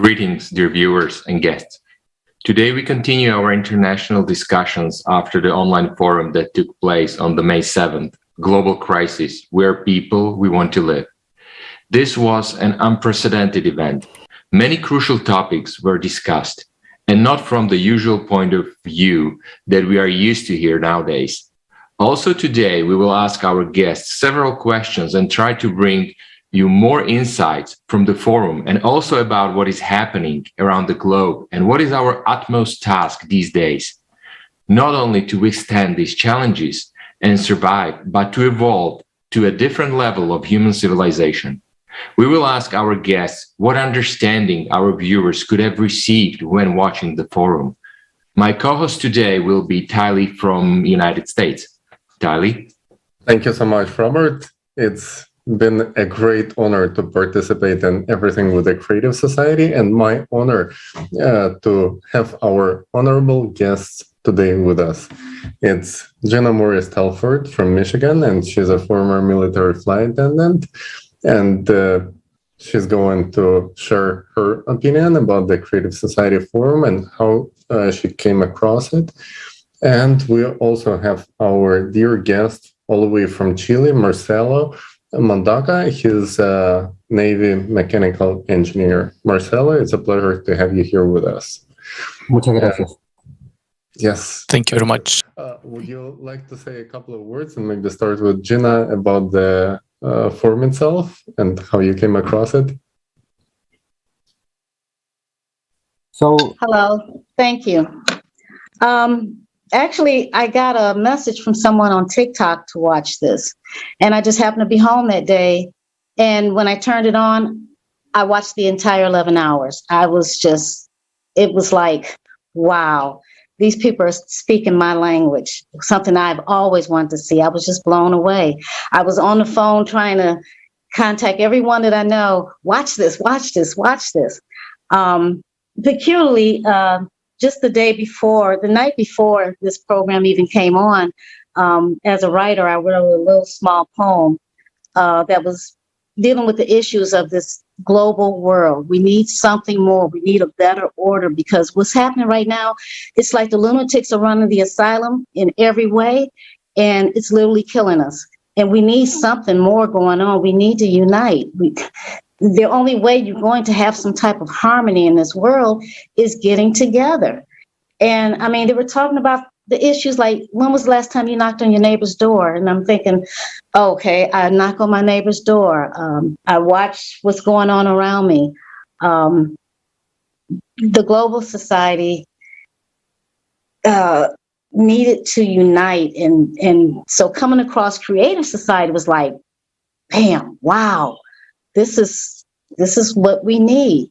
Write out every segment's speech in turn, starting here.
Greetings, dear viewers and guests. Today we continue our international discussions after the online forum that took place on the May 7th, Global Crisis, Where People We Want to Live. This was an unprecedented event. Many crucial topics were discussed, and not from the usual point of view that we are used to here nowadays. Also today, we will ask our guests several questions and try to bring you more insights from the forum and also about what is happening around the globe and what is our utmost task these days. Not only to withstand these challenges and survive, but to evolve to a different level of human civilization. We will ask our guests what understanding our viewers could have received when watching the forum. My co-host today will be Tylee from United States. Tylee? Thank you so much, Robert. It's been a great honor to participate in everything with the Creative Society, and my honor to have our honorable guests today with us. It's Gina Telford from Michigan, and she's a former military flight attendant, and she's going to share her opinion about the Creative Society Forum and how she came across it. And we also have our dear guest all the way from Chile, Marcelo Mondaca. He's a Navy mechanical engineer. Marcelo, it's a pleasure to have you here with us. Muchas gracias. Yes. Thank you very much. Would you like to say a couple of words and maybe start with Gina about the forum itself and how you came across it? Hello, thank you. Actually, I got a message from someone on TikTok to watch this, and I just happened to be home that day. And when I turned it on, I watched the entire 11 hours. It was like, wow, these people are speaking my language, something I've always wanted to see. I was just blown away. I was on the phone trying to contact everyone that I know. Watch this, watch this, watch this. Peculiarly, just the night before this program even came on, as a writer, I wrote a little small poem that was dealing with the issues of this global world. We need something more. We need a better order, because what's happening right now, it's like the lunatics are running the asylum in every way, and it's literally killing us. And we need something more going on. We need to unite. The only way you're going to have some type of harmony in this world is getting together. And I mean, they were talking about the issues like, when was the last time you knocked on your neighbor's door? And I'm thinking, okay, I knock on my neighbor's door. I watch what's going on around me. The global society needed to unite. And so coming across Creative Society was like, bam, wow. This is what we need.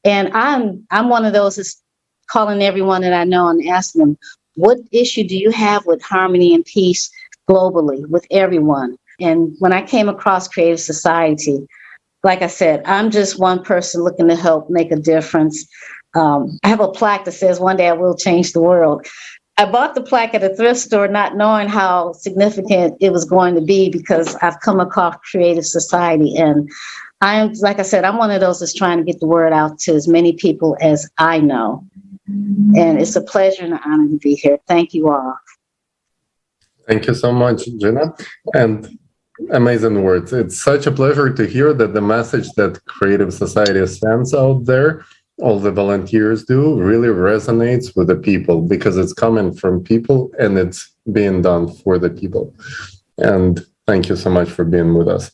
And I'm one of those that's calling everyone that I know and asking them, what issue do you have with harmony and peace globally with everyone? And when I came across Creative Society, like I said, I'm just one person looking to help make a difference. I have a plaque that says, one day I will change the world. I bought the plaque at a thrift store not knowing how significant it was going to be, because I've come across Creative Society. And like I said, I'm one of those that's trying to get the word out to as many people as I know. And it's a pleasure and an honor to be here. Thank you all. Thank you so much, Gina. And amazing words. It's such a pleasure to hear that the message that Creative Society sends out there, all the volunteers do, really resonates with the people, because it's coming from people and it's being done for the people. And thank you so much for being with us.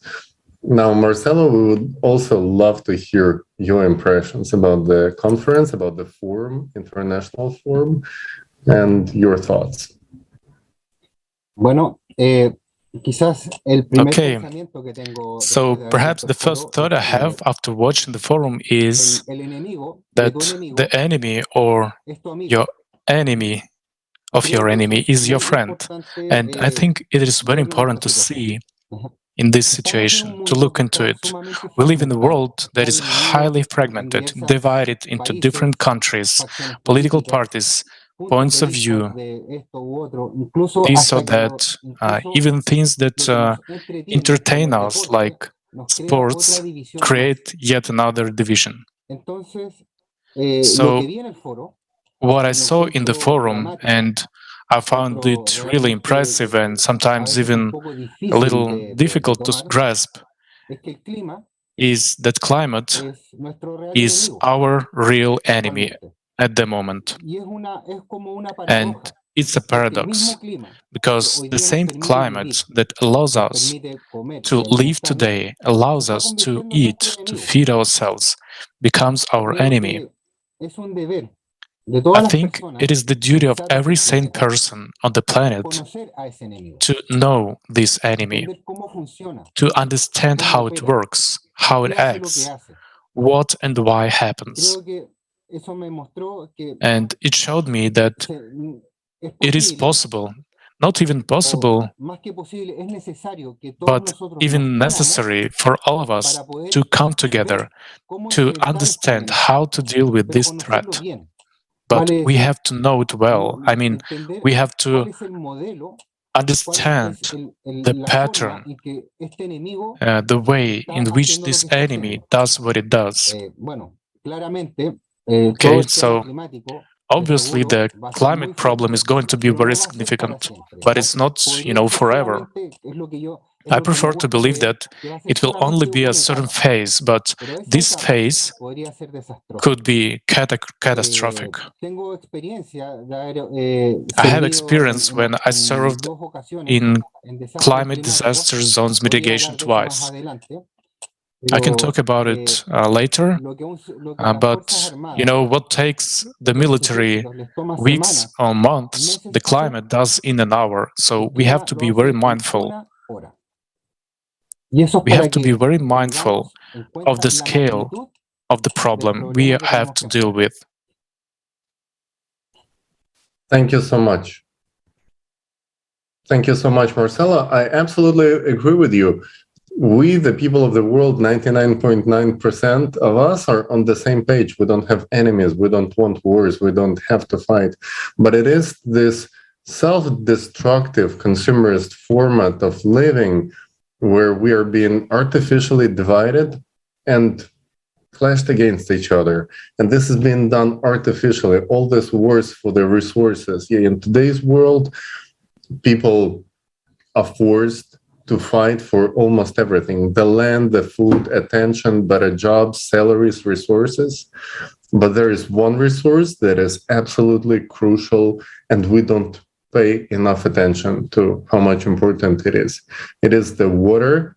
Now, Marcelo, we would also love to hear your impressions about the conference, about the forum, international forum, and your thoughts. Bueno, quizás el primer Okay, pensamiento que tengo so después de haber perhaps visto the todo first thought I es que have after watching the forum is el enemigo de that tu enemigo the enemy or es tu amigo. your enemy of your enemy is your friend. And I think it is very important to see in this situation, to look into it. We live in a world that is highly fragmented, divided into different countries, political parties, points of view, this or that, even things that entertain us, like sports, create yet another division. So que vi en el foro, what I saw in the forum, and I found it really impressive and sometimes even a little difficult to grasp, es que el clima is that climate es nuestro real is enemigo our real enemy actualmente. at the moment. Y es como una And paradoja, it's a porque el mismo paradox, clima que because hoy the día nos same permite climate vivir, that allows nos us permite comer to y live alimentarnos, today, se allows está us to convirtiendo en eat, nuestro to enemigo. feed ourselves, becomes our Creo enemy. que es un deber de I todas las think personas it is the duty of revisar every su sane planeta, person on the planet conocer a ese enemigo, to know this enemy, entender cómo funciona, to understand cómo how it opera, works, how por it qué hace lo que acts, hace. what and why happens. Creo que eso me mostró que And it showed me that es it is posible, possible, not even possible, o más que posible, es necesario que todos but nosotros even nos unamos necessary for all of us para poder to come ver together cómo to enfrentar esta understand amenaza, how to deal with pero this conocerlo threat. bien. But Vale we decir, have to know it well. I mean, entender we have cuál to es el modelo, cuál understand es the la forma pattern, en que este enemigo the way está in which haciendo lo this que está enemy haciendo. does what it does. Bueno, claramente, Okay, todo el tema so climático obviously seguro the va a ser climate muy problem fuerte, is going to be pero no very va a ser para significant, siempre. but it's not, Podría ser forever. solamente, es lo que I me prefer to gusta believe creer, that que va a ser it will only solamente be a una certain etapa, phase, but pero esa this etapa phase podría ser desastrosa. could be catastrophic. Tengo experiencia de haber I have servido experience when I en served 2 ocasiones in en desastres climate climáticos. disaster zones Podría mitigation hablar de eso más twice. adelante, I can pero talk about it later, lo que las Fuerzas but Armadas, what takes the los military ejércitos les toma weeks semanas, or months, meses the hacer, climate does in an hour. So we have to lo be hace very en mindful. una hora. Y eso es We para have to be que very mindful tengamos en of cuenta the la scale magnitud of the del problem we problema que have tenemos to que deal enfrentar. with. Thank you so much. Thank you so much, Marcelo. I absolutely agree with you. We, the people of the world, 99.9% of us are on the same page. We don't have enemies. We don't want wars. We don't have to fight. But it is this self-destructive consumerist format of living where we are being artificially divided and clashed against each other. And this is being done artificially. All this wars for the resources. Yeah, in today's world, people are forced to fight for almost everything: the land, the food, attention, better jobs, salaries, resources. But there is one resource that is absolutely crucial, and we don't pay enough attention to how much important it is. It is the water,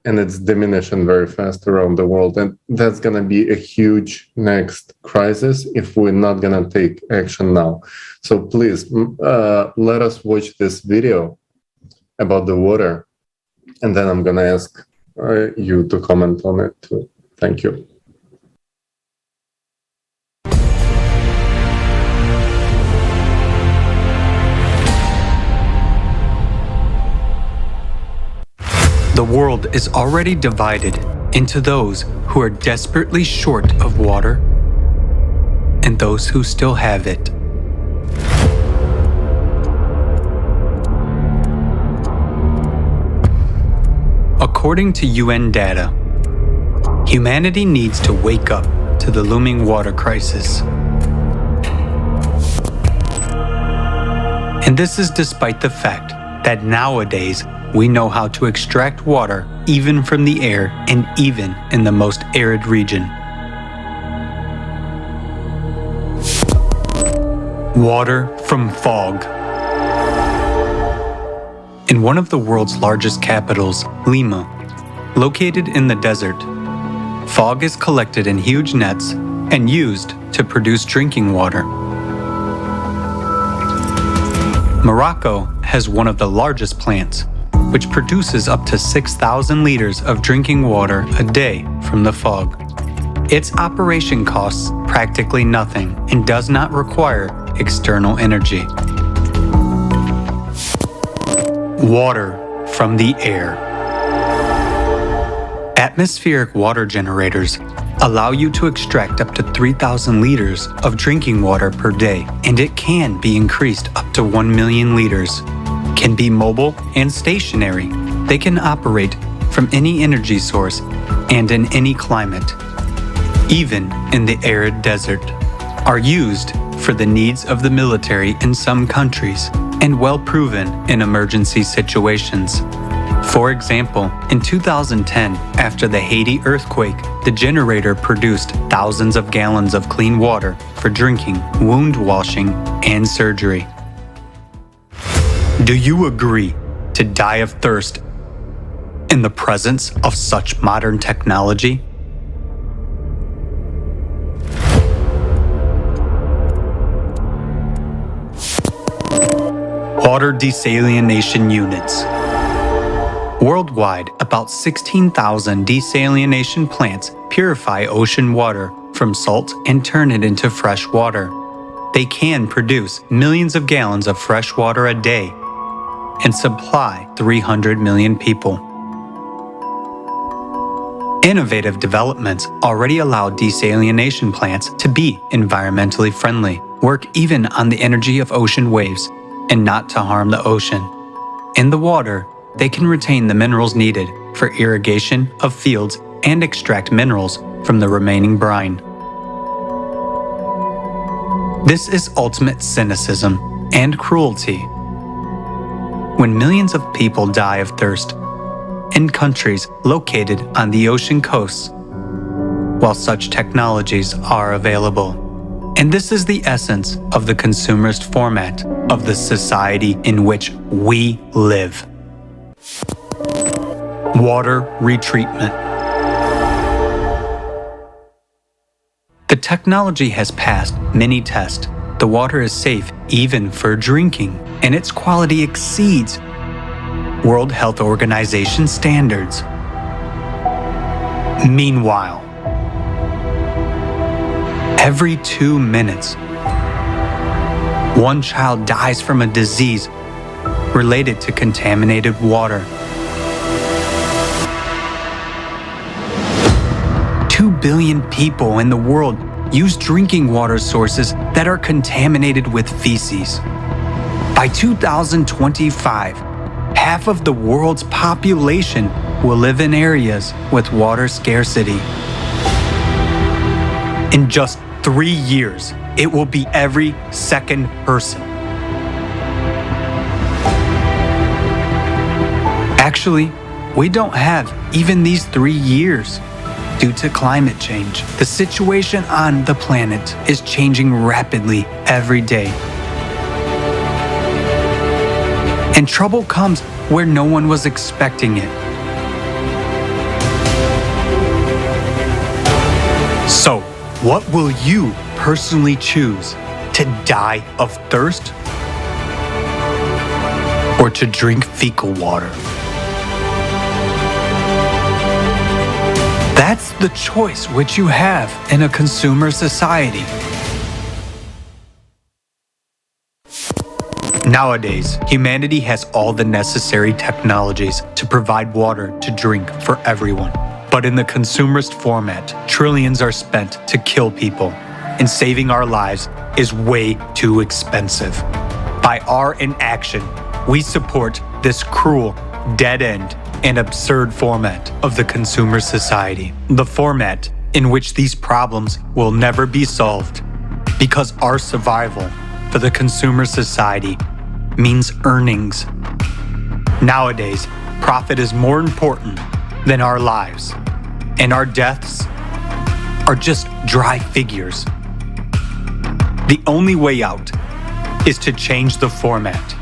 and it's diminishing very fast around the world. And that's going to be a huge next crisis if we're not going to take action now. So please let us watch this video about the water, and then I'm going to ask you to comment on it too. Thank you. The world is already divided into those who are desperately short of water and those who still have it. According to UN data, humanity needs to wake up to the looming water crisis. And this is despite the fact that nowadays we know how to extract water even from the air and even in the most arid region. Water from fog. In one of the world's largest capitals, Lima, located in the desert, fog is collected in huge nets and used to produce drinking water. Morocco has one of the largest plants, which produces up to 6,000 liters of drinking water a day from the fog. Its operation costs practically nothing and does not require external energy. Water from the air. Atmospheric water generators allow you to extract up to 3,000 liters of drinking water per day, and it can be increased up to 1 million liters. Can be mobile and stationary. They can operate from any energy source and in any climate. even in the arid desert, are used for the needs of the military in some countries and well proven in emergency situations. For example, in 2010, after the Haiti earthquake, the generator produced thousands of gallons of clean water for drinking, wound washing, and surgery. Do you agree to die of thirst in the presence of such modern technology? Water desalination units. Worldwide, about 16,000 desalination plants purify ocean water from salt and turn it into fresh water. They can produce millions of gallons of fresh water a day and supply 300 million people. Innovative developments already allow desalination plants to be environmentally friendly, work even on the energy of ocean waves, and not to harm the ocean. In the water, they can retain the minerals needed for irrigation of fields and extract minerals from the remaining brine. This is ultimate cynicism and cruelty. When millions of people die of thirst in countries located on the ocean coasts, while such technologies are available. And this is the essence of the consumerist format of the society in which we live. Water retreatment. The technology has passed many tests. The water is safe even for drinking, and its quality exceeds World Health Organization standards. Meanwhile, every 2 minutes, one child dies from a disease related to contaminated water. 2 billion people in the world use drinking water sources that are contaminated with feces. By 2025, half of the world's population will live in areas with water scarcity. In just 3 years, it will be every second person. Actually, we don't have even these 3 years. Due to climate change, the situation on the planet is changing rapidly every day. And trouble comes where no one was expecting it. So, what will you personally choose? To die of thirst? Or to drink fecal water? That's the choice which you have in a consumer society. Nowadays, humanity has all the necessary technologies to provide water to drink for everyone. But in the consumerist format, trillions are spent to kill people, and saving our lives is way too expensive. By our inaction, we support this cruel, dead-end, and absurd format of the consumer society. The format in which these problems will never be solved, because our survival for the consumer society means earnings. Nowadays, profit is more important than our lives, and our deaths are just dry figures. The only way out is to change the format.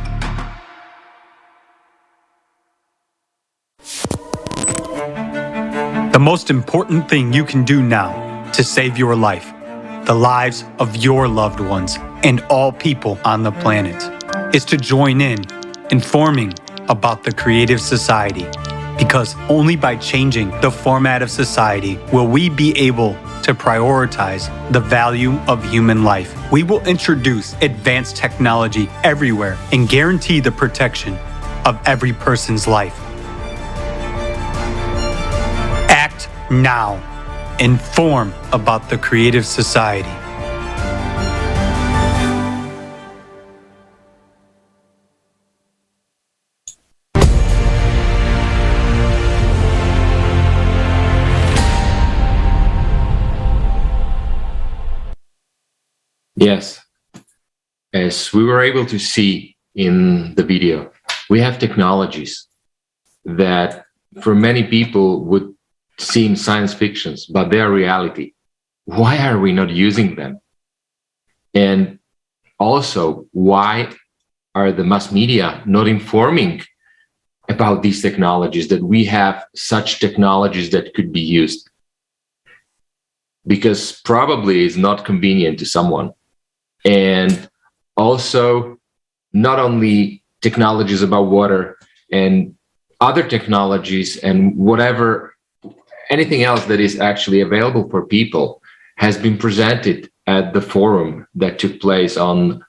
The most important thing you can do now to save your life, the lives of your loved ones, and all people on the planet, is to join in informing about the creative society, because only by changing the format of society will we be able to prioritize the value of human life. We will introduce advanced technology everywhere and guarantee the protection of every person's life. Act now. Inform about the creative society. Yes, as we were able to see in the video, we have technologies that for many people would seem science fictions, but they are reality. Why are we not using them? And also, why are the mass media not informing about these technologies, that we have such technologies that could be used? Because probably it's not convenient to someone. And also, not only technologies about water and other technologies and whatever, anything else that is actually available for people has been presented at the forum that took place on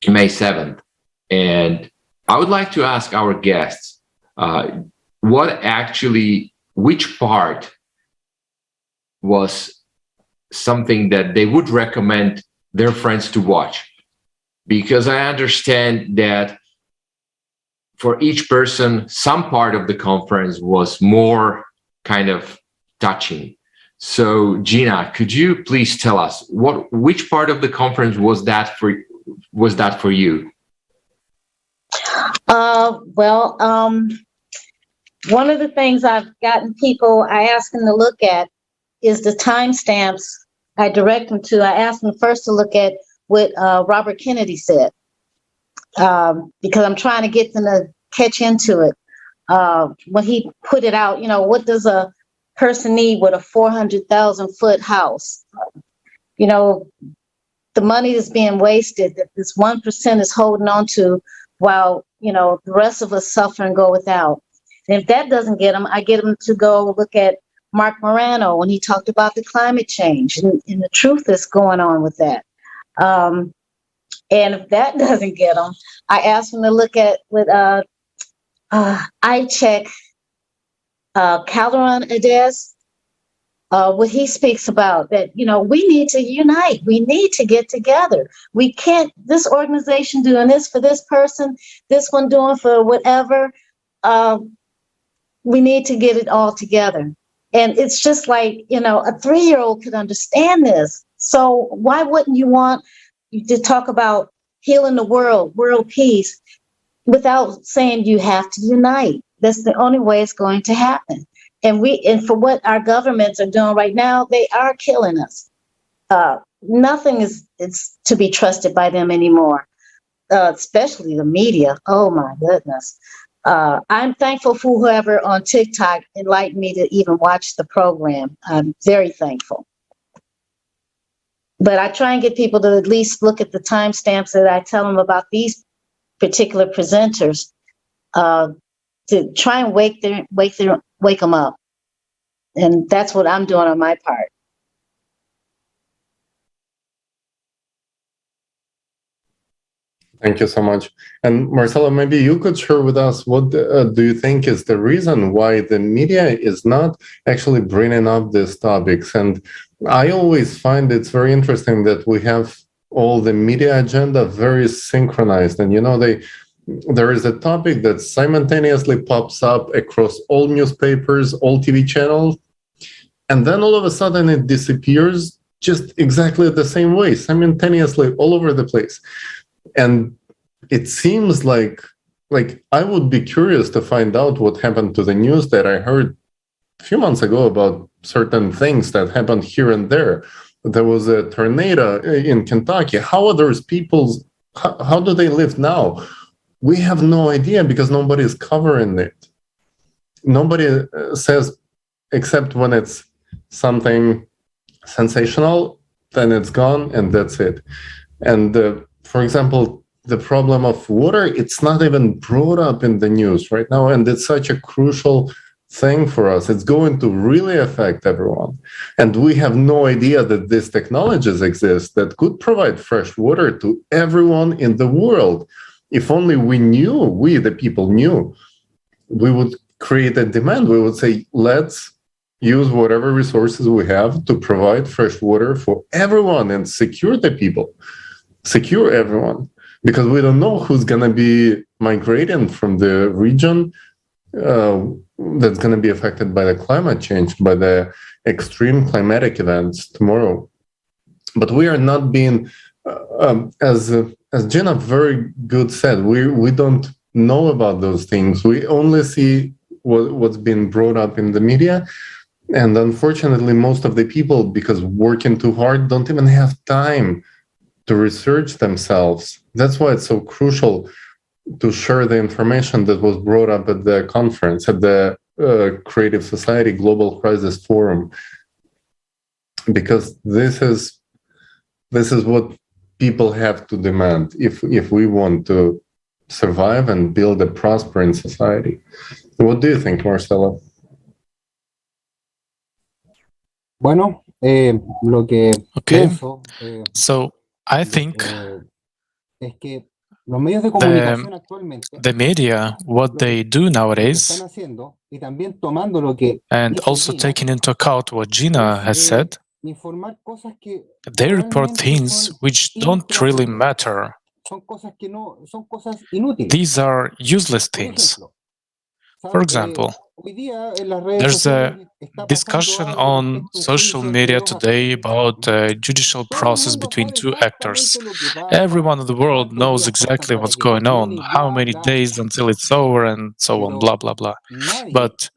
May 7th. And I would like to ask our guests, which part was something that they would recommend their friends to watch? Because I understand that for each person, some part of the conference was more kind of touching. So, Gina, could you please tell us which part of the conference was that for you? One of the things I've gotten people, I ask them to look at is the timestamps. I direct them to, I ask them first to look at what Robert Kennedy said, because I'm trying to get them to catch into it. When he put it out, what does a person need with a 400,000 foot house? The money is being wasted that this 1% is holding on to, while, the rest of us suffer and go without. And if that doesn't get them, I get them to go look at Mark Morano when he talked about the climate change and the truth that's going on with that. And if that doesn't get them, I ask them to look at with I check Calderon Ades, what he speaks about, that, we need to unite. We need to get together. We can't, this organization doing this for this person, this one doing for whatever. We need to get it all together. And it's just like, a 3-year-old could understand this. So why wouldn't you want to talk about healing the world peace, without saying you have to unite? That's the only way it's going to happen. And for what our governments are doing right now, they are killing us. Nothing is to be trusted by them anymore, especially the media. Oh my goodness. I'm thankful for whoever on TikTok enlightened me to even watch the program. I'm very thankful. But I try and get people to at least look at the timestamps that I tell them about these particular presenters, to try and wake them up. And that's what I'm doing on my part. Thank you so much. And Marcelo, maybe you could share with us what do you think is the reason why the media is not actually bringing up these topics? And I always find it's very interesting that we have all the media agenda very synchronized. And, there is a topic that simultaneously pops up across all newspapers, all TV channels, and then all of a sudden it disappears just exactly the same way, simultaneously all over the place. And it seems like I would be curious to find out what happened to the news that I heard a few months ago about certain things that happened here and there. There was a tornado in Kentucky. How do they live now? We have no idea because nobody is covering it. Nobody says, except when it's something sensational, then it's gone and that's it. And for example, the problem of water, it's not even brought up in the news right now. And it's such a crucial thing for us. It's going to really affect everyone. And we have no idea that these technologies exist that could provide fresh water to everyone in the world. If only we, the people, knew, we would create a demand. We would say, let's use whatever resources we have to provide fresh water for everyone and secure the people, secure everyone, because we don't know who's going to be migrating from the region that's going to be affected by the climate change, by the extreme climatic events tomorrow. but we are not being, as Gina very good said, we don't know about those things. We only see what's been brought up in the media. And unfortunately, most of the people, because working too hard, don't even have time to research themselves. That's why it's so crucial to share the information that was brought up at the conference, at the Creative Society Global Crisis Forum, because this is what people have to demand if we want to survive and build a prospering society. What do you think, Marcelo? Bueno, lo que Okay. pienso So I think es que los medios de comunicación actualmente the media, what they do están nowadays, haciendo y también tomando lo que and dice also Gina, taking into account what Gina has said, informar cosas que they report realmente things son which don't really intrascendentes. matter. Son cosas que no, son cosas inútiles. These are useless Por things. ejemplo, For example, hoy día en las redes there's a sociales está pasando discussion algo on respecto a un social juicio entre media dos today actores. about a judicial Todo el process mundo between sabe two actors. exactamente lo que pasa, Everyone in the world cuántos knows días faltan exactly para what's que going on, termine y how bla, many bla, days until it's over, and so on, blah, blah, blah. nadie But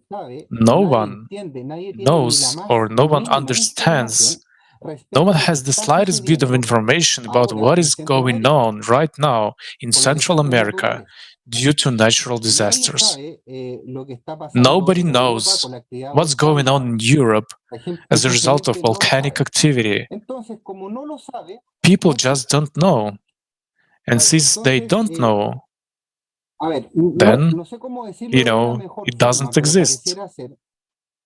sabe, no nadie one entiende, nadie tiene ni la knows más or no one mínima understands, información no one respecto a lo que has the está slightest bit of sucediendo information about ahora what en is going on right now in por los Central desastres America naturales. due to natural Nadie disasters. sabe lo que está pasando Nobody en Europa knows con la actividad what's going on in Europe as a mucha result of gente no lo volcanic sabe. activity. Entonces, como no lo sabe, People just don't know. And since they entonces, don't know, a ver, then, no sé cómo decirlo de una mejor it forma, doesn't pero exist. pareciera ser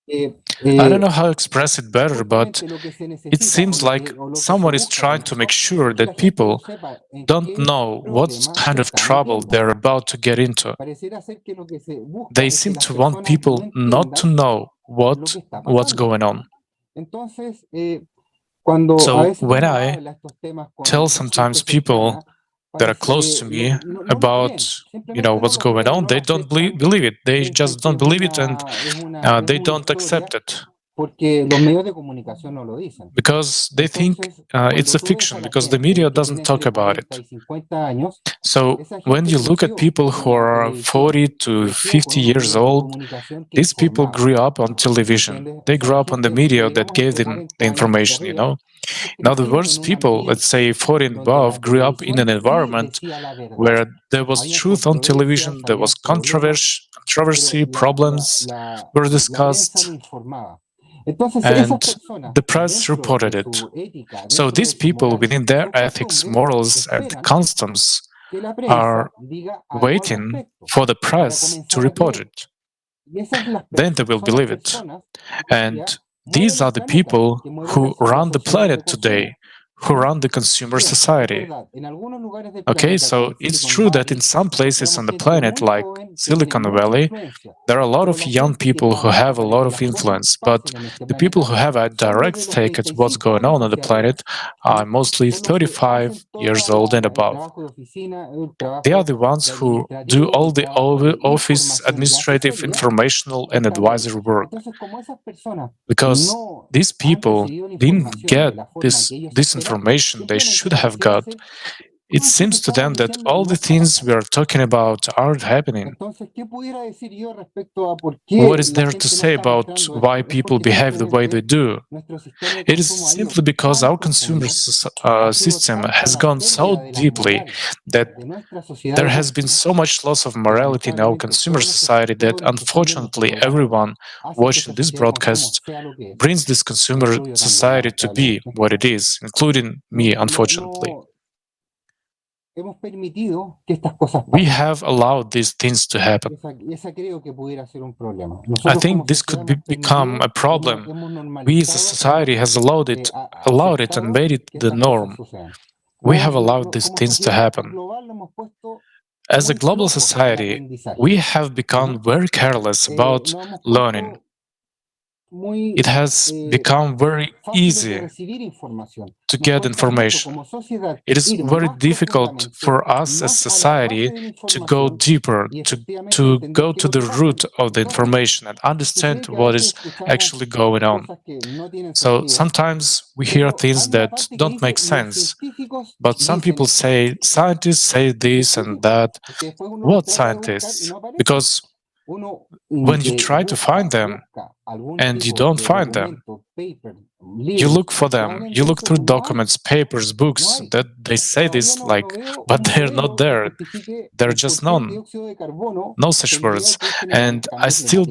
I don't know how to express it better, but justamente lo que se necesita it seems o lo like que, o lo que se someone is busca trying con to eso make sure es que la that gente no people sepa en don't qué know what problema se kind of está trouble metiendo. they're about to get into. Pareciera ser que lo que se busca They es que seem las to want personas people no not to entiendan know lo que está what's pasando. going on. Entonces, cuando a So veces when uno I habla estos temas con tell ciertas sometimes people personas, that are close to me no lo about creen, simplemente no what's lo going creen, on, no lo they don't aceptan, believe it. They piensan just que don't believe it, and they es una don't accept historia it porque los medios de comunicación no lo dicen. because they think Entonces, it's cuando a tú ves a fiction la because the gente media que doesn't tiene talk entre about 40 it. y 50 años, So esa when gente you look at creció people who viendo are televisión, 40 to creció con 50 unos years medios de old, comunicación que these people informaban, grew up on television. ¿entiendes? They O sea, grew la up on the gente, media that digamos, gave entre them 40 the años hacia information, arriba, In other crecieron words, en un people, let's ambiente say 40 and donde la above, grew up in an televisión sí environment decía la verdad. where there was Habían truth on television, controversias, there was habían problemas, controversy, pero problems were la prensa lo discussed, informaba. Entonces, esas and personas, the press dentro reported de it. su ética, So dentro these de su people, moral, within dentro de their sus ethics, costumbres, morals, and esperan customs, que la are prensa diga algo al waiting respecto for the para press to comenzar a report creer. it. Y esas Then they will son las believe it. personas que hoy And día these mueven are el the planeta, people que mueven who la run the sociedad de planet consumo. today, who run the consumer Bien, es society. verdad, en algunos lugares del Okay, planeta, como so en it's Silicon true that in Valley, some places encontramos on the gente planet, muy like joven que tiene Silicon mucha Valley, influencia, there are a lot pero of la young gente que people who trabaja have a para lot que of las cosas influence, but pasen en este the people planeta who have a son direct desde los stake at what's 35 going años on the hacia arriba. planet are mostly Son los que 35 hacen todo years old and el above. trabajo de oficina, el They are trabajo the ones de who do administrativo, all el the trabajo de office, información y administrative, asesoría, informational, and están ahí. advisory work. Entonces, como esas personas Because no these han people recibido la didn't información get de la forma que ellos this esperan, information they simplemente should have pareciera got. ser It todo esto que seems to them estamos that diciendo all no the está things we pasando. are talking about aren't happening. Entonces, ¿qué pudiera decir yo respecto a por What qué is la there to gente no say está about mostrando why esto? Es people porque behave the way they simplemente do? nuestro sistema de It is consumo ha ido simply because tan our consumer profundo, ha sido system tanta has la gone pérdida so de la deeply moral that de nuestra sociedad there de has been consumo, so much loss of que morality in our lamentablemente consumer society that todos los que están viendo este unfortunately programa everyone hacen que watching esta this sociedad de consumo broadcast sea lo que es. brings this Me consumer incluyo también, society to be lamentablemente. what it is, including me, unfortunately. Hemos permitido que estas cosas We pasen. have allowed these things to happen. Esa creo que pudiera ser un problema. I Nosotros como think this sociedad could become a problem. hemos We as a normalizado, society has allowed it and aceptado made it que the estas cosas norm. sucedan. We have allowed these Como things to sociedad happen. global lo hemos puesto As a muy global flojos al society, aprendizaje. we have become very careless about Nos hemos learning. puesto it has become very easy to get information. It is very difficult for us as society to go deeper, to go to the root of the information and understand what is actually going on. So sometimes we hear things that don't make sense, but some people say, scientists say this and that. What scientists? Because when you try to find them and you don't find them, you look for them, you look through documents, papers, books that they say this like, but they're not there. There are just no such words. And I still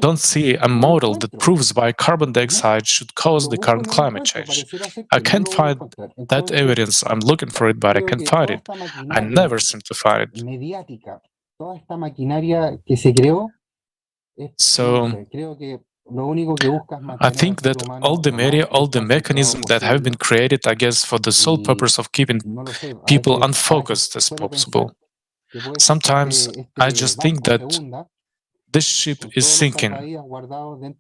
don't see a model that proves why carbon dioxide should cause the current climate change. I can't find that evidence. I'm looking for it, but I can't find it. I never seem to find it. So I think that all the media, all the mechanisms that have been created, I guess, for the sole purpose of keeping people unfocused as possible. Sometimes I just think that this ship is sinking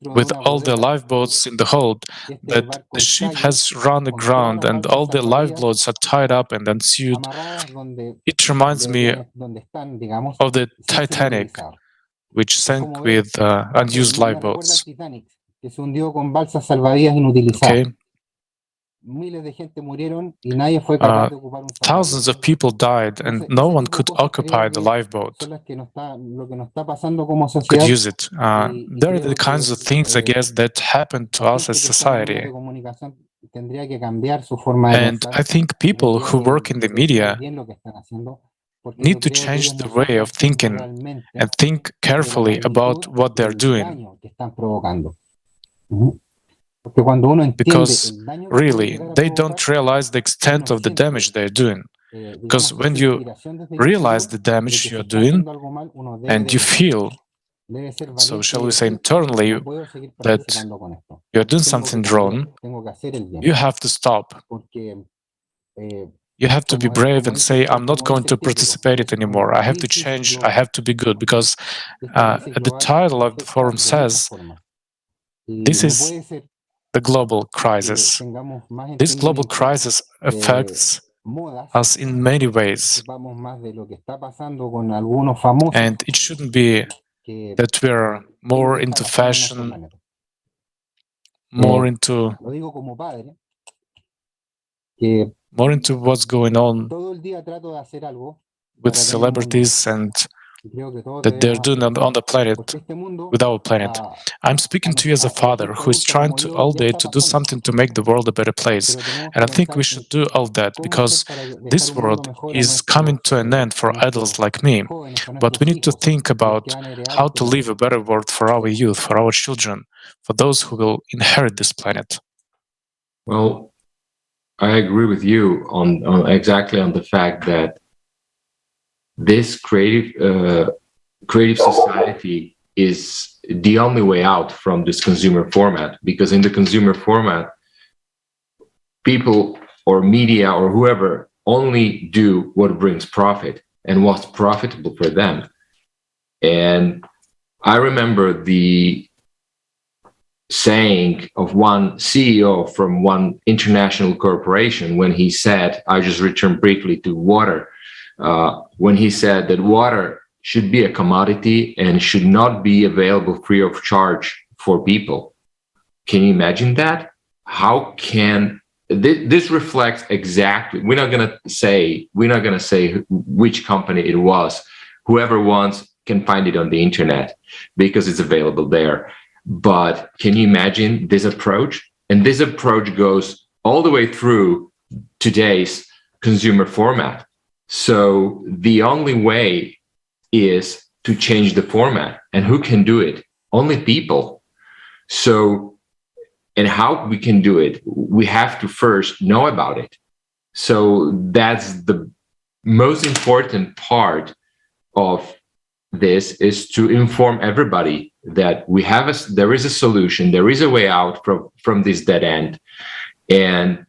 with all the lifeboats in the hold, that the ship has run aground and all the lifeboats are tied up and ensued. It reminds me of the Titanic, which sank with unused lifeboats. Okay. Thousands of people died and no one could occupy the lifeboat, could use it. There are the kinds of things, I guess, that happen to us as society. And I think people who work in the media need to change the way of thinking and think carefully about what they're doing. Because really, they don't realize the extent of the damage they're doing. Because when you realize the damage you're doing and you feel, so shall we say internally, that you're doing something wrong, you have to stop. You have to be brave and say, I'm not going to participate in it anymore. I have to change. I have to be good. Because the title of the forum says, this is the global crisis. This global crisis affects us in many ways. And it shouldn't be that we're more into fashion, more into what's going on with celebrities and that they're doing on the planet, with our planet. I'm speaking to you as a father who is trying to all day to do something to make the world a better place. And I think we should do all that because this world is coming to an end for adults like me. But we need to think about how to live a better world for our youth, for our children, for those who will inherit this planet. Well, I agree with you on exactly on the fact that this creative society is the only way out from this consumer format, because in the consumer format, people or media or whoever only do what brings profit and what's profitable for them. And I remember the saying of one CEO from one international corporation when he said, I just return briefly to water, when he said that water should be a commodity and should not be available free of charge for people. Can you imagine that? How can this reflects exactly? We're not gonna say which company it was. Whoever wants can find it on the internet because it's available there. But can you imagine this approach? And this approach goes all the way through today's consumer format. So the only way is to change the format. And who can do it? Only people. So, and how we can do it, we have to first know about it. So that's the most important part of this, is to inform everybody that there is a solution, there is a way out from this dead end. And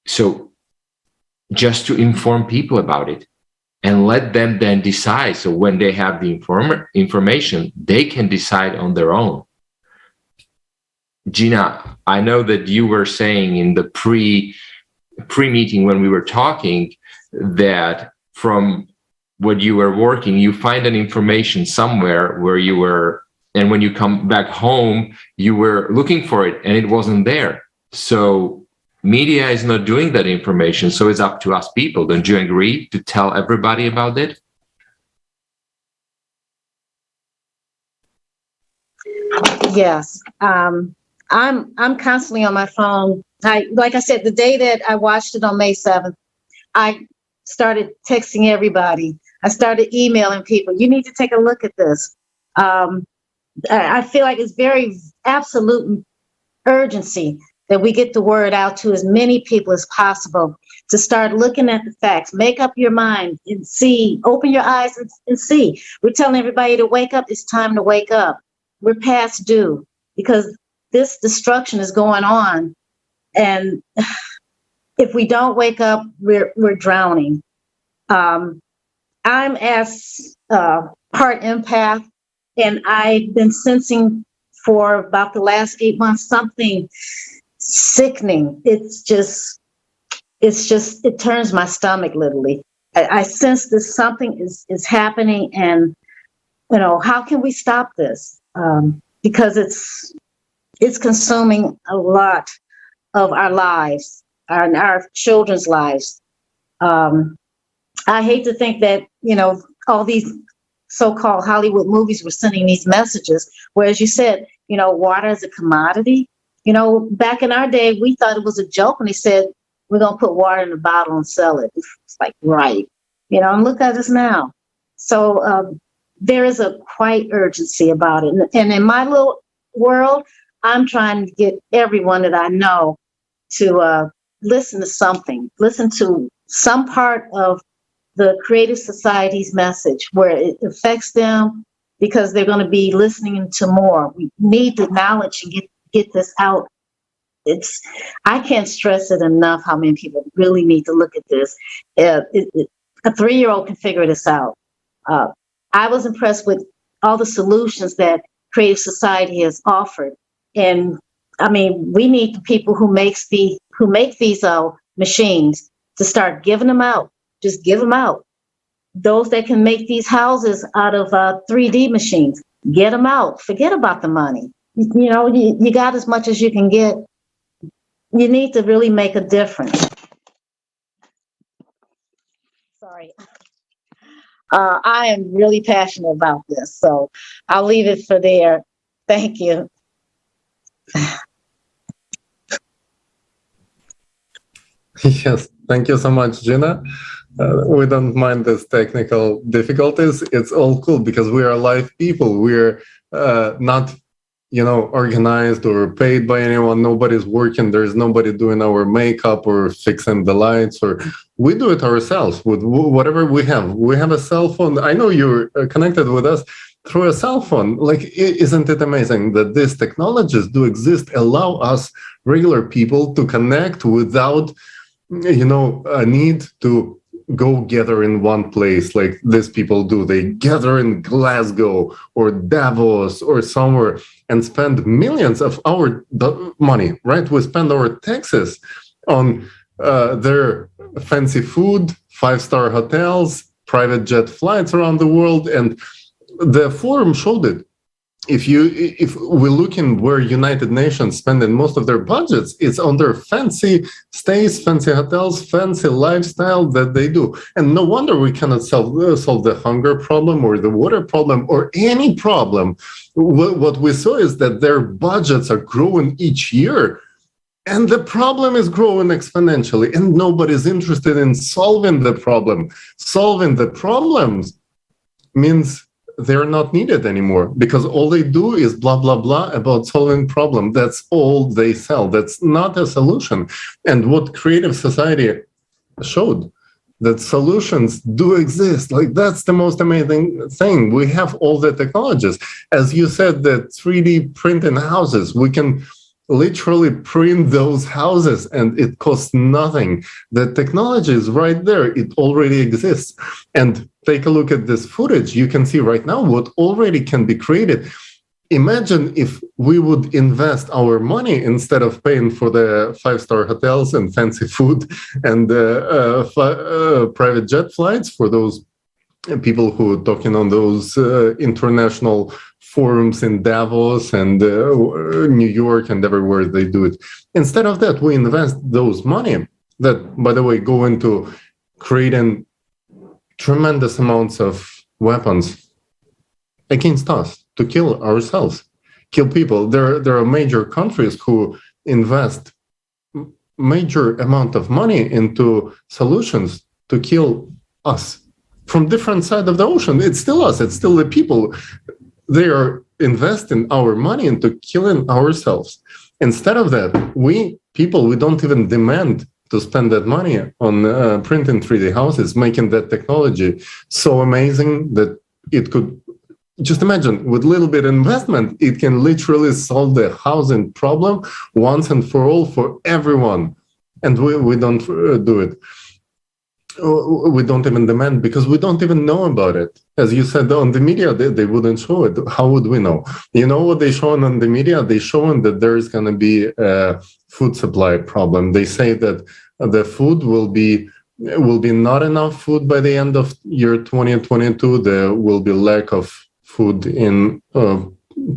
so just to inform people about it and let them then decide. So when they have the information, they can decide on their own. Gina, I know that you were saying in the pre-meeting when we were talking that from what you were working, you find an information somewhere where you were, and when you come back home, you were looking for it and it wasn't there. So media is not doing that information. So it's up to us people. Don't you agree to tell everybody about it? Yes. I'm constantly on my phone. Like I said, the day that I watched it on May 7th, I started texting everybody. I started emailing people. You need to take a look at this. I feel like it's very absolute urgency that we get the word out to as many people as possible to start looking at the facts. Make up your mind and see, open your eyes and see. We're telling everybody to wake up. It's time to wake up. We're past due because this destruction is going on. And if we don't wake up, we're drowning. I'm as part empath, and I've been sensing for about the last 8 months something sickening. It turns my stomach literally. I sense that something is happening, and how can we stop this? Because it's consuming a lot of our lives, our children's lives. I hate to think that, all these so-called Hollywood movies were sending these messages, whereas you said, water is a commodity. Back in our day, we thought it was a joke when they said, we're going to put water in a bottle and sell it. It's like, right. And look at us now. So there is a quite urgency about it. And in my little world, I'm trying to get everyone that I know to listen to something, listen to some part of the Creative Society's message where it affects them, because they're going to be listening to more. We need the knowledge and get this out. I can't stress it enough how many people really need to look at this. A 3-year-old can figure this out. I was impressed with all the solutions that Creative Society has offered. And I mean, we need the people who make these machines to start giving them out. Just give them out. Those that can make these houses out of 3D machines, get them out. Forget about the money. You got as much as you can get. You need to really make a difference. Sorry. I am really passionate about this, so I'll leave it for there. Thank you. Yes, thank you so much, Gina. We don't mind these technical difficulties. It's all cool because we are live people. We're not, organized or paid by anyone. Nobody's working. There's nobody doing our makeup or fixing the lights, or we do it ourselves with whatever we have. We have a cell phone. I know you're connected with us through a cell phone. Like, isn't it amazing that these technologies do exist, allow us regular people to connect without a need to go gather in one place like these people do. They gather in Glasgow or Davos or somewhere and spend millions of our money, right? We spend our taxes on their fancy food, 5-star hotels, private jet flights around the world. And the forum showed it. If we look in where United Nations spending most of their budgets, it's on their fancy stays, fancy hotels, fancy lifestyle that they do. And no wonder we cannot solve the hunger problem or the water problem or any problem. What we saw is that their budgets are growing each year. And the problem is growing exponentially. And nobody's interested in solving the problem. Solving the problems means they're not needed anymore, because all they do is blah, blah, blah about solving problem. That's all they sell. That's not a solution. And what Creative Society showed, that solutions do exist. Like, that's the most amazing thing. We have all the technologies. As you said, that 3D printing houses, we can literally print those houses and it costs nothing. The technology is right there. It already exists. And take a look at this footage. You can see right now what already can be created. imagine if we would invest our money instead of paying for the 5-star hotels and fancy food and private jet flights for those people who are talking on those international forums in Davos and New York and everywhere they do it. Instead of that, we invest those money that, by the way, go into creating tremendous amounts of weapons against us to kill ourselves, kill people. There are major countries who invest major amount of money into solutions to kill us from different side of the ocean. It's still us. It's still the people. They are investing our money into killing ourselves. Instead of that, we don't even demand to spend that money on printing 3D houses, making that technology so amazing that it could, just imagine, with little bit of investment, it can literally solve the housing problem once and for all for everyone. And we don't do it. We don't even demand because we don't even know about it. As you said, on the media, they wouldn't show it. How would we know? You know what they show on the media? They show that there is going to be a food supply problem. They say that the food will be not enough food by the end of year 2022. There will be lack of food in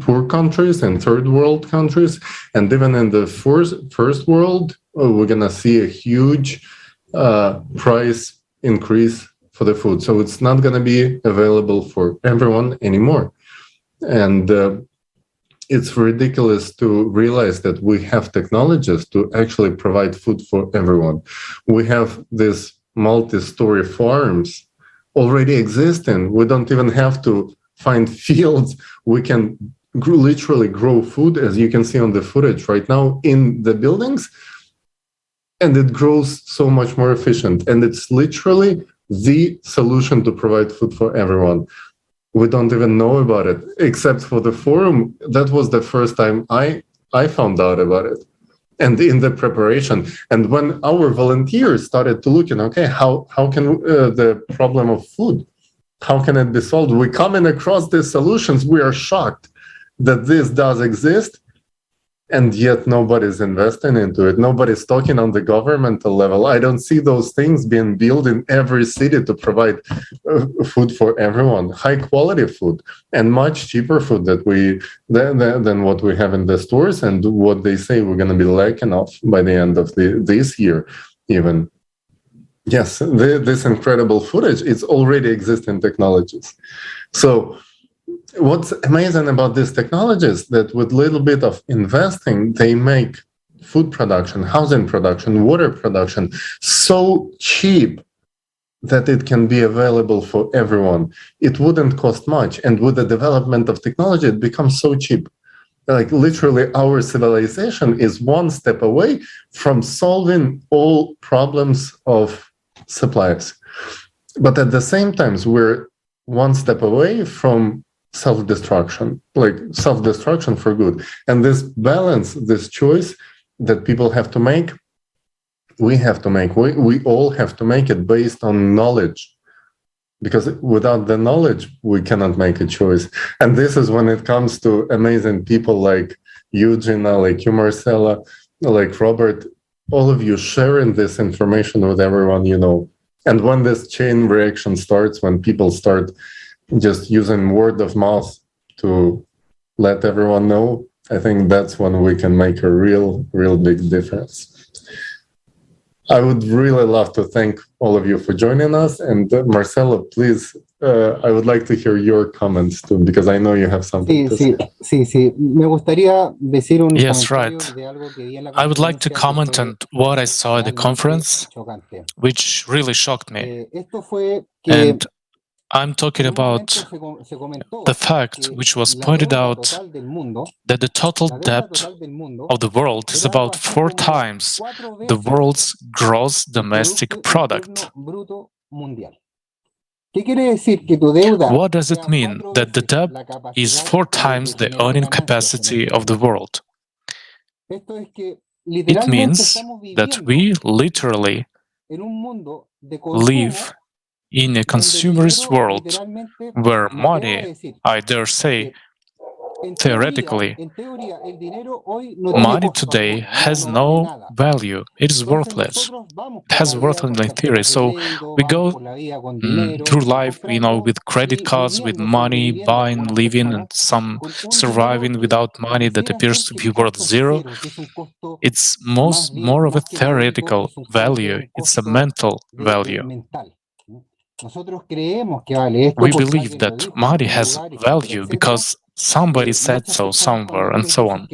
poor countries and third world countries. And even in the first world, we're going to see a huge price increase for the food. So it's not going to be available for everyone anymore. And it's ridiculous to realize that we have technologies to actually provide food for everyone. We have these multi-story farms already existing. We don't even have to find fields. We can literally grow food, as you can see on the footage right now, in the buildings. And it grows so much more efficient. And it's literally the solution to provide food for everyone. We don't even know about it, except for the forum. That was the first time I found out about it. And in the preparation. And when our volunteers started to look at, okay, how can the problem of food, how can it be solved? We coming across these solutions. We are shocked that this does exist. And yet nobody's investing into it. Nobody's talking on the governmental level. I don't see those things being built in every city to provide food for everyone, high quality food, and much cheaper food than what we have in the stores and what they say we're going to be lacking of by the end of this year even. Yes, this incredible footage, it's already existing technologies. So what's amazing about these technologies that with little bit of investing, they make food production, housing production, water production so cheap that it can be available for everyone. It wouldn't cost much. And with the development of technology, it becomes so cheap. Like literally our civilization is one step away from solving all problems of supplies. But at the same time, we're one step away from self-destruction for good. And this balance, this choice that people have to make, we all have to make it based on knowledge, because without the knowledge we cannot make a choice. And this is when it comes to amazing people like you, Gina, like you, Marcelo, like Robert, all of you sharing this information with everyone you know. And when this chain reaction starts, when people start just using word of mouth to let everyone know, I think that's when we can make a real big difference. I would really love to thank all of you for joining us. And Marcelo, please, I would like to hear your comments too, because I know you have something to say. Sí. Me gustaría decir un Yes, comentario right. de algo que vi en la I would like to conferencia que comment fue on what I saw at the realmente conference, chocante. which really shocked me. Esto fue que And I'm talking en un momento about se comentó the fact que which was la pointed deuda out total del mundo, that the total la deuda debt total del mundo of the world is era algo about así 4 como times 4 the veces world's gross el domestic Producto product. Interno Bruto Mundial. ¿Qué quiere decir? Que tu deuda What does it sea mean 4 that the veces debt la is capacidad 4 de times the generar earning ganancias en capacity este of the mundo? world? Esto es que It literalmente means estamos that viviendo we literally en un mundo de live consumo in a donde el consumerist dinero world literalmente, where me atrevo a money, decir, I dare say, que theoretically, money today has no value. It is worthless. It has worth only in theory. So we go through life, with credit cards, with money, buying, living, and some surviving without money that appears to be worth zero. It's more of a theoretical value. It's a mental value. We believe that money has value because somebody said so somewhere, and so on.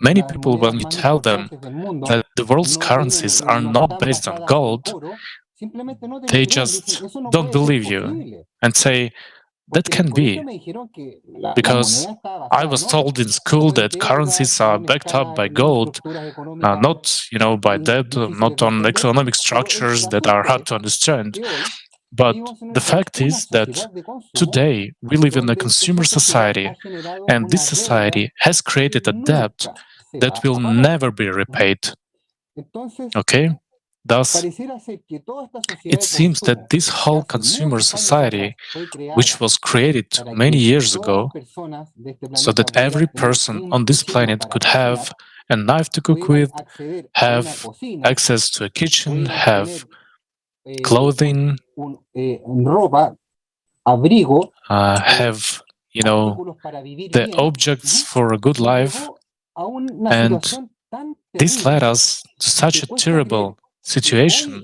Many people, when you tell them that the world's currencies are not based on gold, they just don't believe you and say, that can be, because I was told in school that currencies are backed up by gold, not by debt, not on economic structures that are hard to understand. But the fact is that today we live in a consumer society, and this society has created a debt that will never be repaid. Okay? Thus, it seems that this whole consumer society, which was created many years ago, so that every person on this planet could have a knife to cook with, have access to a kitchen, have clothing, have the objects for a good life, and this led us to such a terrible situation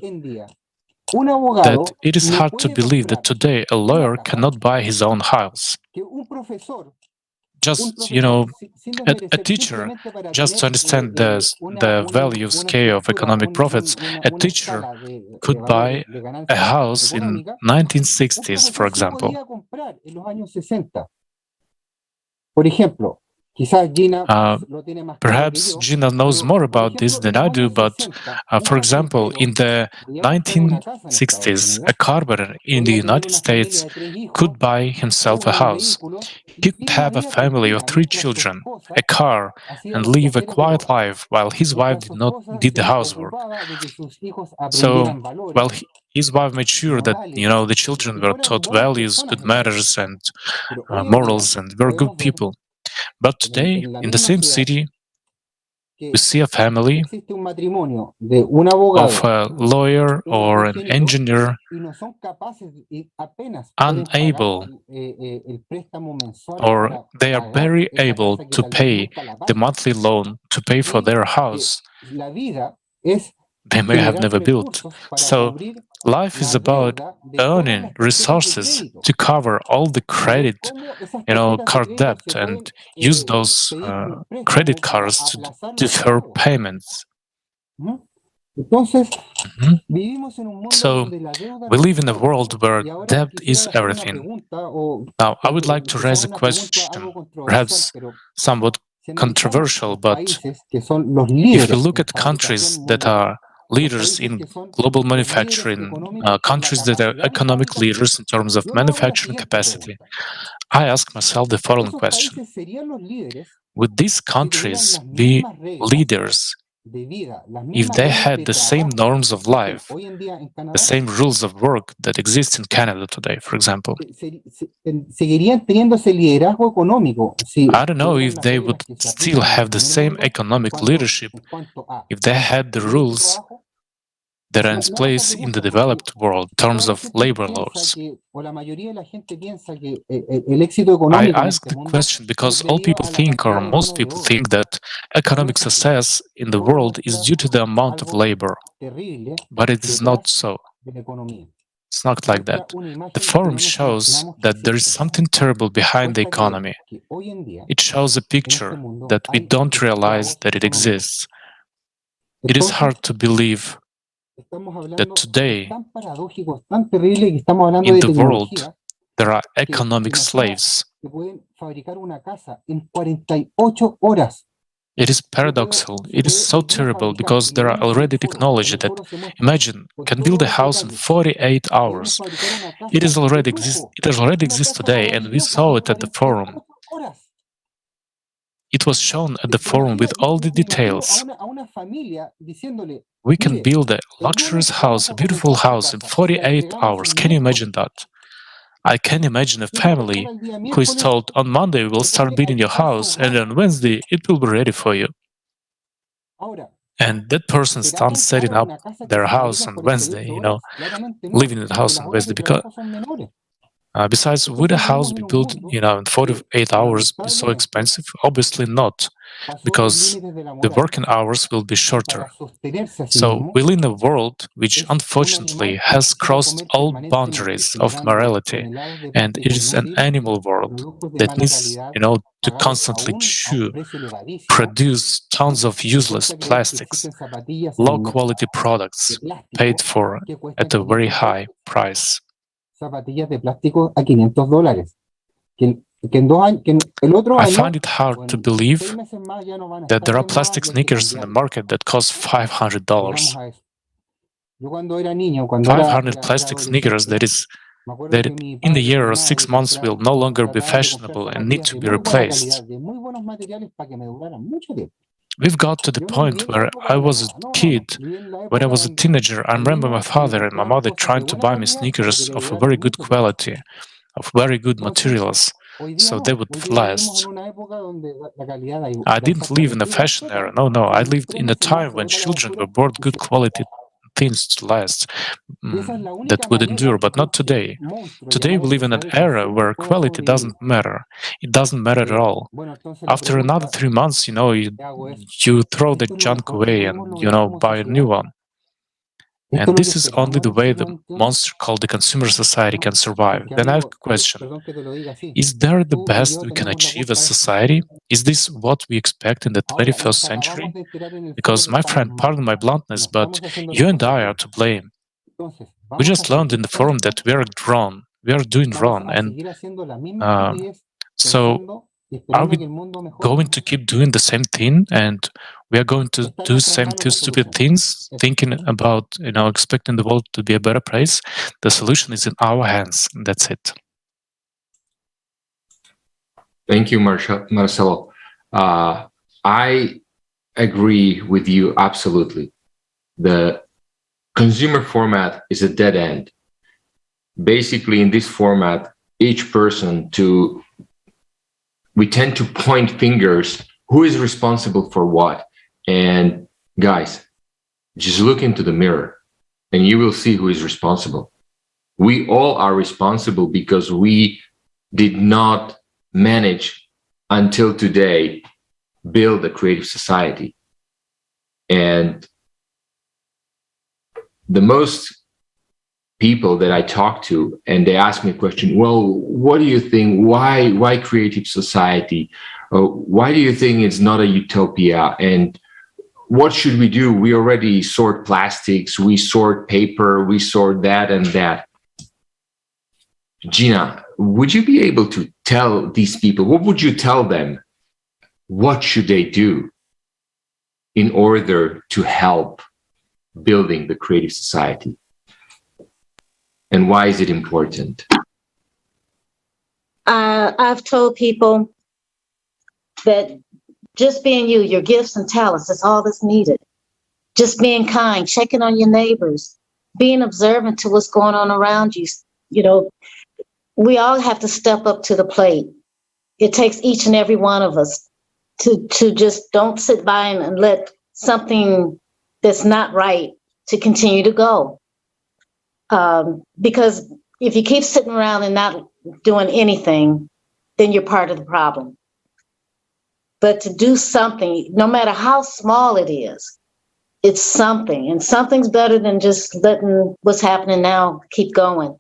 that it is hard to believe that today a lawyer cannot buy his own house. Just, a teacher, just to understand the value scale of economic profits, a teacher could buy a house in 1960s, for example. Perhaps Gina knows more about this than I do, but for example, in the 1960s, a carpenter in the United States could buy himself a house. He could have a family of 3 children, a car, and live a quiet life while his wife did the housework. So, while his wife made sure that the children were taught values, good manners, and morals, and were good people. But today, in the same city, we see a family of a lawyer or an engineer unable, or they are very able to pay the monthly loan to pay for their house they may have never built. So life is about earning resources to cover all the credit, card debt, and use those credit cards to defer payments. So we live in a world where debt is everything. Now, I would like to raise a question, perhaps somewhat controversial, but if we look at countries that are leaders in global manufacturing, countries that are economic leaders in terms of manufacturing capacity, I ask myself the following question. Would these countries be leaders if they had the same norms of life, the same rules of work that exist in Canada today, for example? I don't know if they would still have the same economic leadership if they had the rules that are in place in the developed world in terms of labor laws. I ask the question because all people think, or most people think, that economic success in the world is due to the amount of labor. But it is not so. It's not like that. The forum shows that there is something terrible behind the economy. It shows a picture that we don't realize that it exists. It is hard to believe that today, in the world, there are economic slaves. It is paradoxical. It is so terrible because there are already technology that, imagine, can build a house in 48 hours. It already exists today, and we saw it at the forum. It was shown at the forum with all the details. We can build a luxurious house, a beautiful house in 48 hours. Can you imagine that? I can imagine a family who is told on Monday we'll start building your house and on Wednesday it will be ready for you. And that person starts setting up their house on Wednesday, living in the house on Wednesday because besides, would a house be built, in 48 hours be so expensive? Obviously not, because the working hours will be shorter. So we live in a world which unfortunately has crossed all boundaries of morality, and it is an animal world that needs, to constantly produce tons of useless plastics, low-quality products paid for at a very high price. Zapatillas de plástico a $500. Que en 2 años, el otro I año, find it hard to believe that there are plastic sneakers in the market that cost $500. 500 plastic sneakers that in a year or 6 months will no longer be fashionable and need to be replaced. We've got to the point where I was a kid, when I was a teenager, I remember my father and my mother trying to buy me sneakers of a very good quality, of very good materials, so they would last. I didn't live in a fashion era, no, I lived in a time when children were bought good quality things to last, that would endure, but not today. Today we live in an era where quality doesn't matter. It doesn't matter at all. After another 3 months, you throw the junk away and, buy a new one. And this is only the way the monster called the consumer society can survive. Then I have a question. Is there the best we can achieve as society? Is this what we expect in the 21st century? Because, my friend, pardon my bluntness, but you and I are to blame. We just learned in the forum that we are wrong. We are doing wrong. And so are we going to keep doing the same thing, and we are going to do the same two stupid things, thinking about, expecting the world to be a better place? The solution is in our hands. That's it. Thank you, Marcelo. I agree with you absolutely. The consumer format is a dead end. Basically, in this format, each person we tend to point fingers, who is responsible for what? And guys, just look into the mirror and you will see who is responsible. We all are responsible because we did not manage until today build a creative society. And the most people that I talk to, and they ask me a question, well, what do you think? Why creative society? Why do you think it's not a utopia? And what should we do? We already sort plastics, we sort paper, we sort that and that. Gina, would you be able to tell these people, what would you tell them? What should they do in order to help building the creative society? And why is it important? I've told people that just being you, your gifts and talents, that's all that's needed. Just being kind, checking on your neighbors, being observant to what's going on around you. We all have to step up to the plate. It takes each and every one of us to just don't sit by and let something that's not right to continue to go. Because if you keep sitting around and not doing anything, then you're part of the problem. But to do something, no matter how small it is, it's something. And something's better than just letting what's happening now keep going.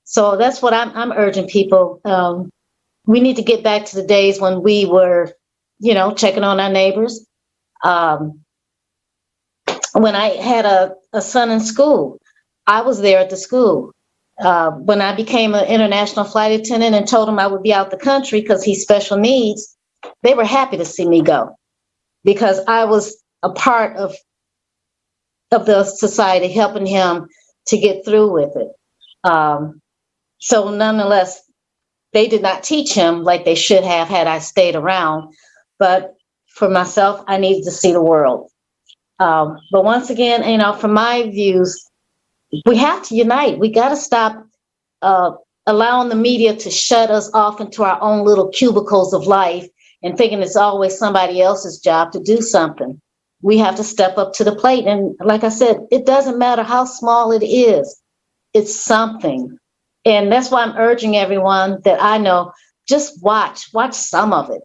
So that's what I'm urging people. We need to get back to the days when we were, checking on our neighbors. When I had a son in school, I was there at the school. When I became an international flight attendant and told him I would be out the country because he's special needs, they were happy to see me go because I was a part of the society, helping him to get through with it. So nonetheless, they did not teach him like they should have had I stayed around. But for myself, I needed to see the world. But once again, from my views, we have to unite. We got to stop allowing the media to shut us off into our own little cubicles of life and thinking it's always somebody else's job to do something. We have to step up to the plate. And like I said, it doesn't matter how small it is, it's something. And that's why I'm urging everyone that I know, just watch some of it.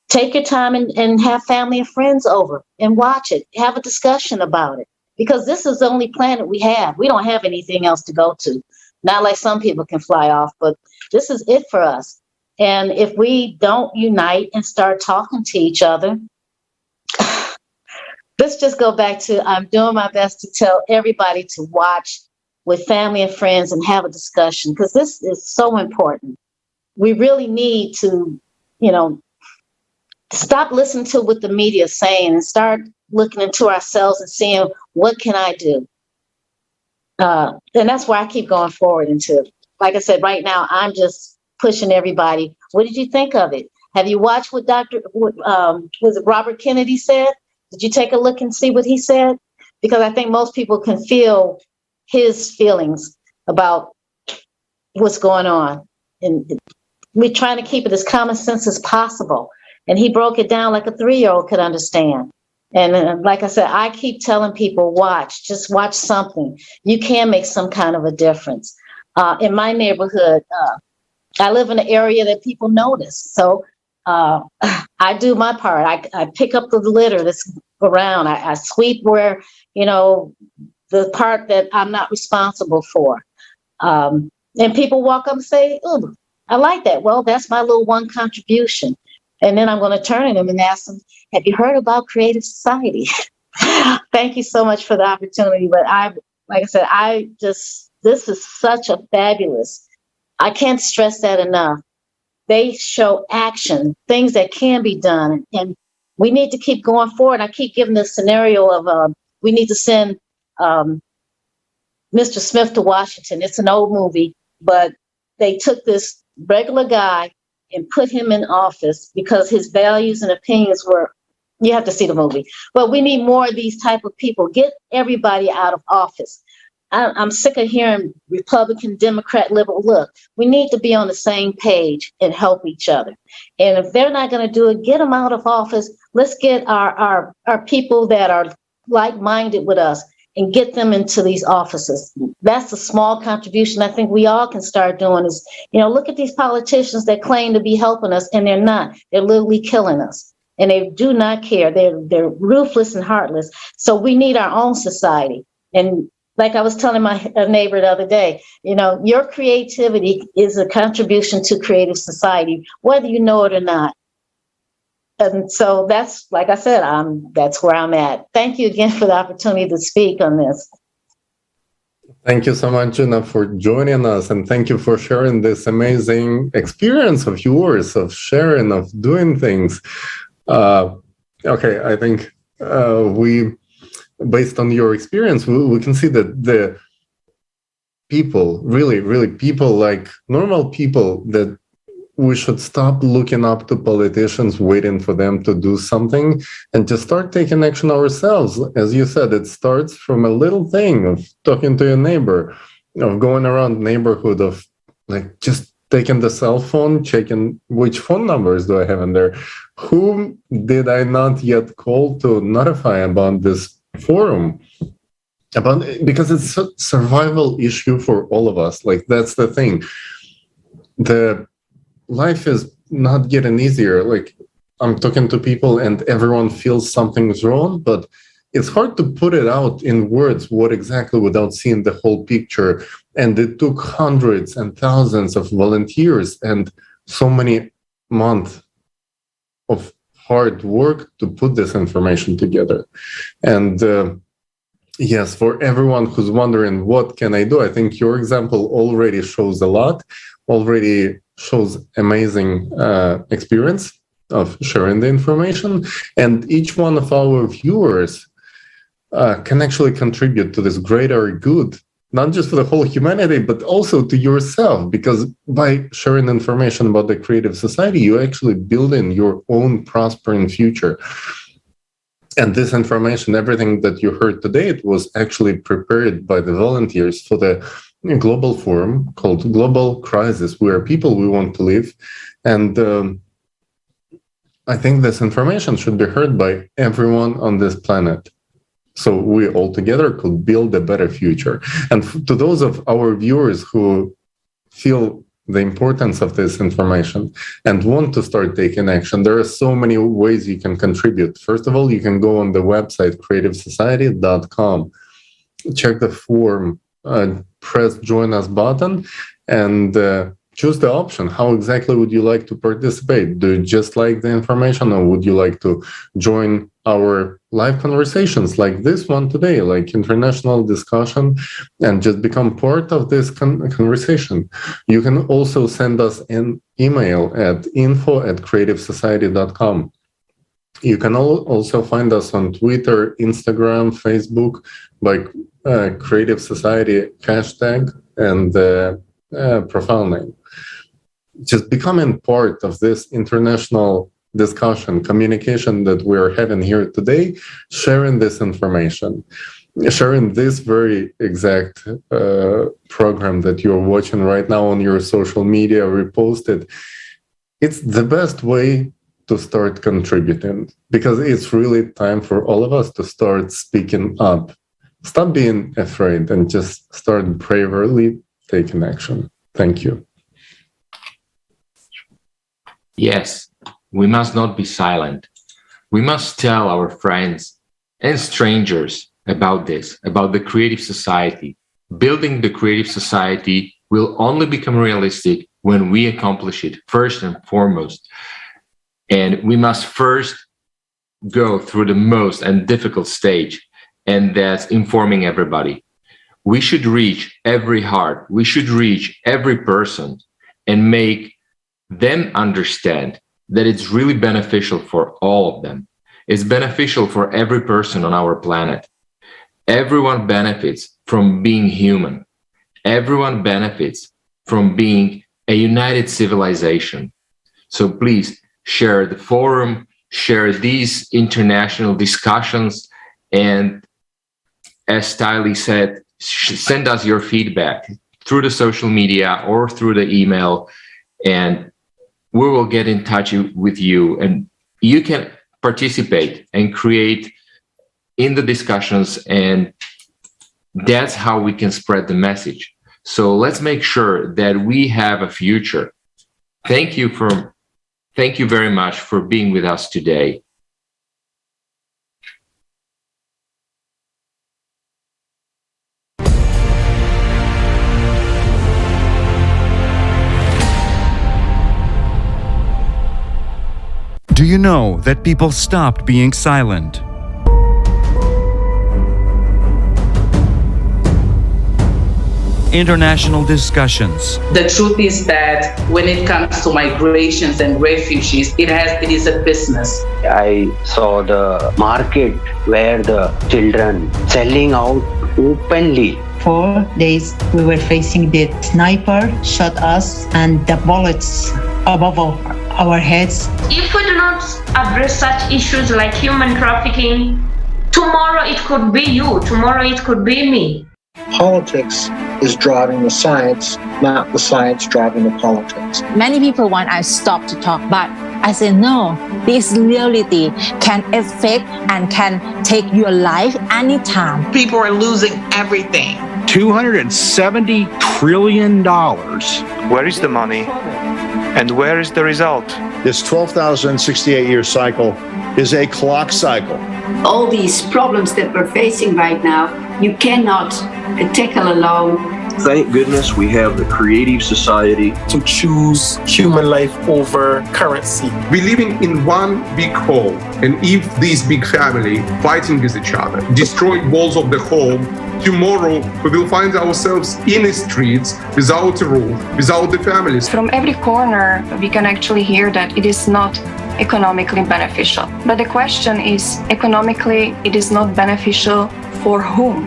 Take your time and have family and friends over and watch it. Have a discussion about it. Because this is the only planet we have. We don't have anything else to go to. Not like some people can fly off, but this is it for us. And if we don't unite and start talking to each other, let's just go back to, I'm doing my best to tell everybody to watch with family and friends and have a discussion, because this is so important. We really need to, stop listening to what the media is saying and start looking into ourselves and seeing, what can I do? And that's where I keep going forward into. Like I said, right now, I'm just pushing everybody. What did you think of it? Have you watched what was it Robert Kennedy said? Did you take a look and see what he said? Because I think most people can feel his feelings about what's going on. And we're trying to keep it as common sense as possible. And he broke it down like a 3-year-old could understand. And like I said, I keep telling people, just watch something. You can make some kind of a difference. In my neighborhood, I live in an area that people notice. So I do my part. I pick up the litter that's around. I sweep where, the part that I'm not responsible for. And people walk up and say, oh, I like that. Well, that's my little one contribution. And then I'm going to turn to them and ask them, have you heard about Creative Society? Thank you so much for the opportunity. But like I said, this is such a fabulous, I can't stress that enough. They show action, things that can be done. And we need to keep going forward. I keep giving the scenario of we need to send Mr. Smith to Washington. It's an old movie, but they took this regular guy and put him in office because his values and opinions were, you have to see the movie. But we need more of these type of people. Get everybody out of office. I'm sick of hearing Republican, Democrat, liberal. Look, we need to be on the same page and help each other. And if they're not going to do it, get them out of office. Let's get our people that are like-minded with us and get them into these offices. That's a small contribution I think we all can start doing is, look at these politicians that claim to be helping us and they're not. They're literally killing us. And they do not care. They're ruthless and heartless. So we need our own society. And like I was telling my neighbor the other day, your creativity is a contribution to creative society, whether you know it or not. And so that's, like I said, that's where I'm at. Thank you again for the opportunity to speak on this. Thank you so much, Gina, for joining us. And thank you for sharing this amazing experience of yours, of sharing, of doing things. Okay, I think based on your experience, we can see that the people, really people, like normal people, that we should stop looking up to politicians, waiting for them to do something, and just start taking action ourselves. As you said, it starts from a little thing of talking to your neighbor, of going around neighborhood, of like just taking the cell phone, checking which phone numbers do I have in there, whom did I not yet call to notify about this forum, because it's a survival issue for all of us. Like, that's the thing. The life is not getting easier. Like, I'm talking to people and everyone feels something's wrong, but it's hard to put it out in words what exactly without seeing the whole picture. And it took hundreds and thousands of volunteers and so many months of hard work to put this information together. And yes, for everyone who's wondering, what can I do? I think your example already shows a lot, already shows amazing experience of sharing the information. And each one of our viewers can actually contribute to this greater good, not just for the whole humanity, but also to yourself, because by sharing information about the Creative Society, you actually build in your own prospering future. And this information, everything that you heard today, it was actually prepared by the volunteers for the a global forum called Global Crises. We are people, we want to live. And I think this information should be heard by everyone on this planet. So we all together could build a better future. And to those of our viewers who feel the importance of this information and want to start taking action, there are so many ways you can contribute. First of all, you can go on the website creativesociety.com, check the form, press join us button, and choose the option. How exactly would you like to participate? Do you just like the information, or would you like to join our live conversations like this one today, like international discussion, and just become part of this conversation? You can also send us an email at info@creativesociety.com. You can also find us on Twitter, Instagram, Facebook by Creative Society hashtag and profile name. Just becoming part of this international discussion, communication that we're having here today, sharing this information, sharing this very exact program that you're watching right now on your social media, repost it. It's the best way to start contributing, because it's really time for all of us to start speaking up. Stop being afraid and just start bravely taking action. Thank you. Yes, we must not be silent. We must tell our friends and strangers about this, about the creative society. Building the creative society will only become realistic when we accomplish it first and foremost. And we must first go through the most and difficult stage, and that's informing everybody. We should reach every heart. We should reach every person and make them understand that it's really beneficial for all of them. It's beneficial for every person on our planet. Everyone benefits from being human. Everyone benefits from being a united civilization. So please share the forum, share these international discussions, and as Tylee said, send us your feedback through the social media or through the email, and we will get in touch with you, and you can participate and create in the discussions, and that's how we can spread the message. So let's make sure that we have a future. Thank you very much for being with us today. Do you know that people stopped being silent? International discussions. The truth is that when it comes to migrations and refugees, it is a business. I saw the market where the children selling out openly. 4 days we were facing the sniper shot us and the bullets above our heads. If we do not address such issues like human trafficking, tomorrow it could be you, tomorrow it could be me. Politics is driving the science, not the science driving the politics. Many people want us to stop to talk, but I say no. This reality can affect and can take your life anytime. People are losing everything. $270 trillion. Where is the money? And where is the result? This 12,068-year cycle is a clock cycle. All these problems that we're facing right now, you cannot tackle alone. Thank goodness we have the Creative Society to choose human life over currency. We're living in one big home, and if this big family fighting with each other, destroy walls of the home, tomorrow we will find ourselves in the streets without a roof, without the families. From every corner, we can actually hear that it is not economically beneficial. But the question is, economically, it is not beneficial for whom?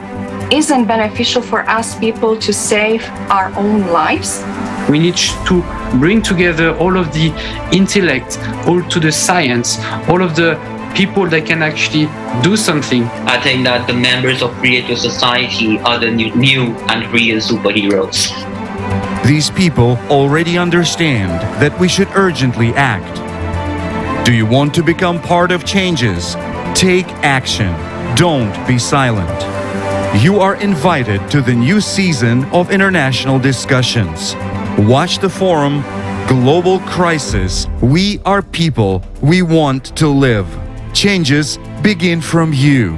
Isn't beneficial for us people to save our own lives? We need to bring together all of the intellect, all to the science, all of the people that can actually do something. I think that the members of Creative Society are the new and real superheroes. These people already understand that we should urgently act. Do you want to become part of changes? Take action. Don't be silent. You are invited to the new season of international discussions. Watch the forum, Global Crisis. We are people. We want to live. Changes begin from you.